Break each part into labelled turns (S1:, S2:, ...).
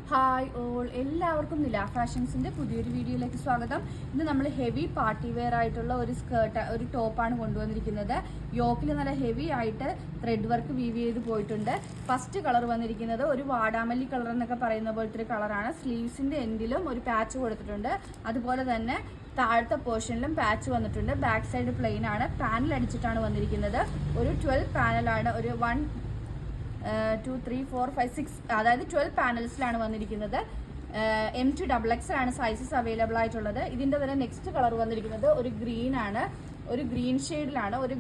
S1: Hi all, എല്ലാവർക്കും നില ഫാഷൻസിന്റെ പുതിയൊരു വീഡിയോയിലേക്ക് സ്വാഗതം. ഇന്ന് നമ്മൾ ഹെവി പാർട്ടി വെയർ ആയിട്ടുള്ള ഒരു ടോപ്പാണ് കൊണ്ടുവന്നിരിക്കുന്നത്. യോക്കിൽ നല്ല ഹെവി ആയിട്ട് ത്രെഡ് വർക്ക് വീവ് ചെയ്ത് പോയിട്ടുണ്ട്. ഫസ്റ്റ് കളർ വന്നിരിക്കുന്നത് ഒരു വാടാമല്ലി കളർ എന്നൊക്കെ പറയുന്ന പോലത്തെ ഒരു കളറാണ്. സ്ലീവ്സിന്റെ എൻഡിലും ഒരു പാച്ച് കൊടുത്തിട്ടുണ്ട്. അതുപോലെ തന്നെ താഴത്തെ പോർഷനിലും പാച്ച് വന്നിട്ടുണ്ട്. ബാക്ക് സൈഡ് പ്ലെയിൻ ആണ്. പാനൽ അടിച്ചിട്ടാണ് വന്നിരിക്കുന്നത്. ഒരു 12 പാനലാണ്. ഒരു 1 2 3 4 5 6 അതായത് 12 പാനൽസിലാണ് വന്നിരിക്കുന്നത്. M2XX ആണ് സൈസസ് അവൈലബിൾ ആയിട്ടുള്ളത്. ഇതിന്റെ തന്നെ നെക്സ്റ്റ് കളർ വന്നിരിക്കുന്നത് ഒരു ഗ്രീൻ ആണ്. ഒരു ഗ്രീൻ ഷെയ്ഡിലാണ്. ഒരു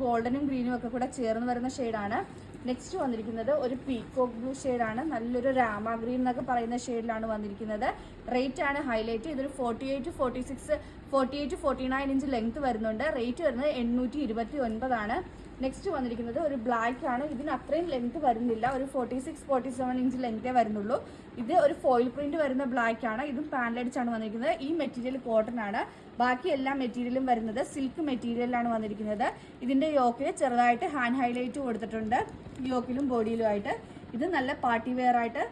S1: ഗോൾഡനും ഗ്രീനും ഒക്കെ കൂടെ ചേർന്ന് വരുന്ന ഷെയ്ഡാണ്. നെക്സ്റ്റ് വന്നിരിക്കുന്നത് ഒരു പീകോക്ക് ബ്ലൂ ഷെയ്ഡാണ്. നല്ലൊരു രാമ ഗ്രീൻ എന്നൊക്കെ പറയുന്ന ഷെയ്ഡിലാണ് വന്നിരിക്കുന്നത്. റേറ്റ് ആണ് ഹൈലൈറ്റ്. ഇതൊരു 48 to 49 ഇഞ്ച് ലെങ്ത് വരുന്നുണ്ട്. റേറ്റ് വരുന്നത് 829 ആണ്. നെക്സ്റ്റ് വന്നിരിക്കുന്നത് ഒരു ബ്ലാക്ക് ആണ്. ഇതിന് അത്രയും ലെങ്ത് വരുന്നില്ല. ഒരു 46-47 ഇഞ്ച് ലെങ്തേ വരുന്നുള്ളൂ. ഇത് ഒരു ഫോയിൽ പ്രിന്റ് വരുന്ന ബ്ലാക്ക് ആണ്. ഇതും പാനലടിച്ചാണ് വന്നിരിക്കുന്നത്. ഈ മെറ്റീരിയൽ കോട്ടൺ ആണ്. ബാക്കി എല്ലാ മെറ്റീരിയലും വരുന്നത് സിൽക്ക് മെറ്റീരിയലാണ് വന്നിരിക്കുന്നത്. ഇതിന്റെ യോക്കിൽ ചെറുതായിട്ട് ഹാൻഡ് ഹൈലൈറ്റ് കൊടുത്തിട്ടുണ്ട്, യോക്കിലും ബോഡിയിലുമായിട്ട്. ഇത് നല്ല പാർട്ടി വെയർ ആയിട്ട്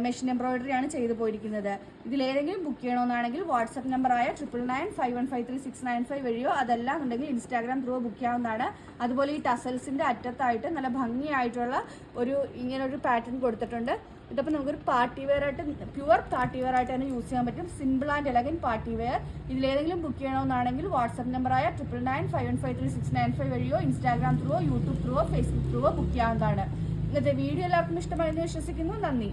S1: മെഷീൻ എംബ്രോയിഡറി ആണ് ചെയ്തു പോയിരിക്കുന്നത്. ഇതിലേതെങ്കിലും ബുക്ക് ചെയ്യണമെന്നാണെങ്കിൽ വാട്സപ്പ് നമ്പറായ 9991533695 വഴിയോ അതല്ല എന്നുണ്ടെങ്കിൽ ഇൻസ്റ്റാഗ്രാം ത്രൂ ബുക്ക് ചെയ്യാവുന്നതാണ്. അതുപോലെ ഈ ടസൽസിന്റെ അറ്റത്തായിട്ട് നല്ല ഭംഗിയായിട്ടുള്ള ഇങ്ങനൊരു പാറ്റേൺ കൊടുത്തിട്ടുണ്ട്. ഇതപ്പോൾ നമുക്കൊരു പാർട്ടി വെയർ ആയിട്ട്, പ്യുവർ പാർട്ടി വെയർ ആയിട്ട് തന്നെ യൂസ് ചെയ്യാൻ പറ്റും. Simple and elegant party wear. ഇതിലേതെങ്കിലും ബുക്ക് ചെയ്യണമെന്നാണെങ്കിൽ വാട്സപ്പ് നമ്പറായ 9991533695 വഴിയോ Instagram through, YouTube through, Facebook through book ചെയ്യാവുന്നതാണ്. ഇന്നത്തെ വീഡിയോ എല്ലാവർക്കും ഇഷ്ടമായെന്ന് വിശ്വസിക്കുന്നു. നന്ദി.